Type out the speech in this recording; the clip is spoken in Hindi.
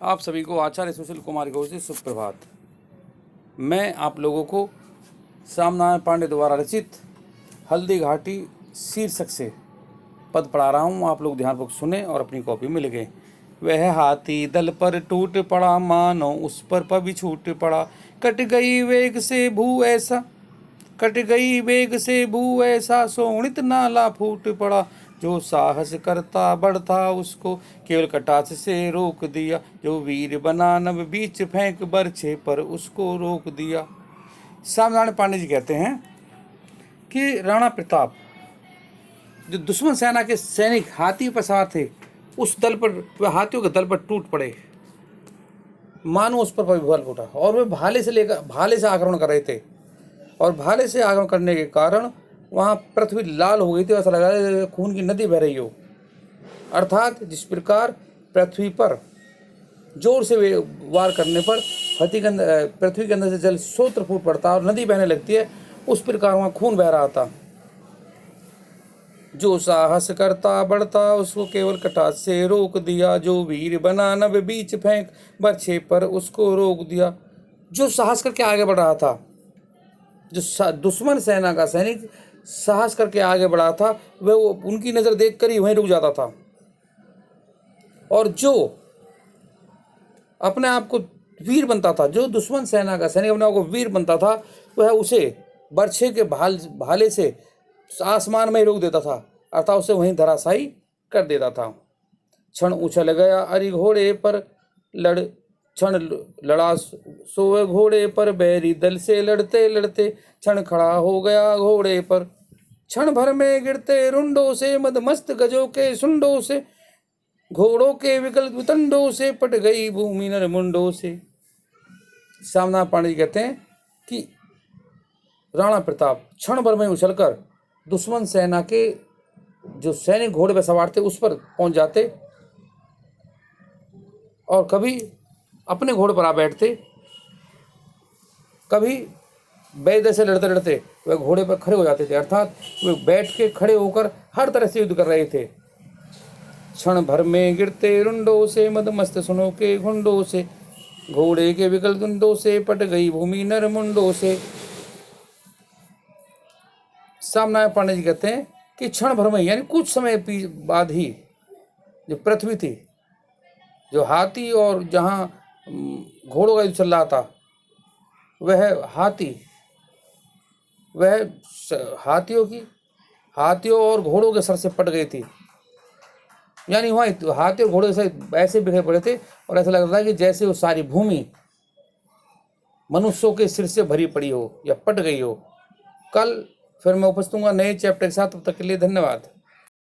आप सभी को आचार्य सुशील कुमार की ओर से सुप्रभात। मैं आप लोगों को श्यामनारायण पांडे द्वारा रचित हल्दी घाटी शीर्षक से पद पढ़ा रहा हूँ। आप लोग ध्यानपूर्वक सुने और अपनी कॉपी में लिखें। वह हाथी दल पर टूट पड़ा, मानो उस पर पभी छूट पड़ा। कट गई वेग से भू ऐसा, कट गई वेग से भू ऐसा, सोणित नाला फूट पड़ा। जो साहस करता बढ़ता, उसको केवल कटाच से रोक दिया। जो वीर बना नभ बीच फेंक बरछे पर, उसको रोक दिया। श्यामनारायण पांडे जी कहते हैं कि राणा प्रताप जो दुश्मन सेना के सैनिक हाथी पर सवार थे, उस दल पर, वह हाथियों के दल पर टूट पड़े, मानो उस पर बल उठा, और वे भाले से आक्रमण कर रहे थे। और भाले से आक्रमण करने के कारण वहाँ पृथ्वी लाल हो गई थी, ऐसा लगा खून की नदी बह रही हो। अर्थात जिस प्रकार पृथ्वी पर जोर से वार करने पर पृथ्वी के अंदर से जल स्रोत फूट पड़ता है और नदी बहने लगती है, उस प्रकार वहाँ खून बह रहा था। जो साहस करता बढ़ता, उसको केवल कटाच से रोक दिया। जो वीर बना नभ बीच फेंक बरछे पर, उसको रोक दिया। जो साहस करके आगे बढ़ रहा था, जो दुश्मन सेना का सैनिक साहस करके आगे बढ़ा था, वह उनकी नज़र देखकर ही वहीं रुक जाता था। और जो अपने आप को वीर बनता था, जो दुश्मन सेना का सैनिक अपने आप को वीर बनता था, वह उसे बरछे के भाले से आसमान में ही रोक देता था, अर्थात उसे वहीं धराशायी कर देता था। क्षण उछल गया अरि घोड़े पर क्षण लड़ा सोए घोड़े पर, बैरी दल से लड़ते लड़ते क्षण खड़ा हो गया घोड़े पर। क्षण भर में गिरते रुंडों से, मदमस्त गजों के सुंडों से, घोड़ों के विकल वितंडों से, पट गई भूमि नरमुंडों से। श्यामनारायण पांडे जी कहते हैं कि राणा प्रताप क्षण भर में उछलकर दुश्मन सेना के जो सैनिक घोड़े पर सवार थे उस पर पहुंच जाते, और कभी अपने घोड़े पर आ बैठते, कभी वैद्य से लड़ते लड़ते वह घोड़े पर खड़े हो जाते थे, अर्थात वे बैठ के खड़े होकर हर तरह से युद्ध कर रहे थे। क्षण भर में गिरते रुंडों से, मदमस्त सुनों के घुंडों से, घोड़े के विकल दुंडों से, पट गई भूमि नरमुंडों से। श्यामनारायण पांडे जी कहते हैं कि क्षण भर में, यानी कुछ समय बाद ही, जो पृथ्वी थी, जो हाथी और जहाँ घोड़ों का युद्ध चल रहा था, वह हाथियों और घोड़ों के सर से पट गई थी। यानी वहाँ हाथी और घोड़े से ऐसे बिखरे पड़े थे, और ऐसा लग रहा था कि जैसे वो सारी भूमि मनुष्यों के सिर से भरी पड़ी हो या पट गई हो। कल फिर मैं उपस्थित हूँगा नए चैप्टर के साथ। तब तक के लिए धन्यवाद।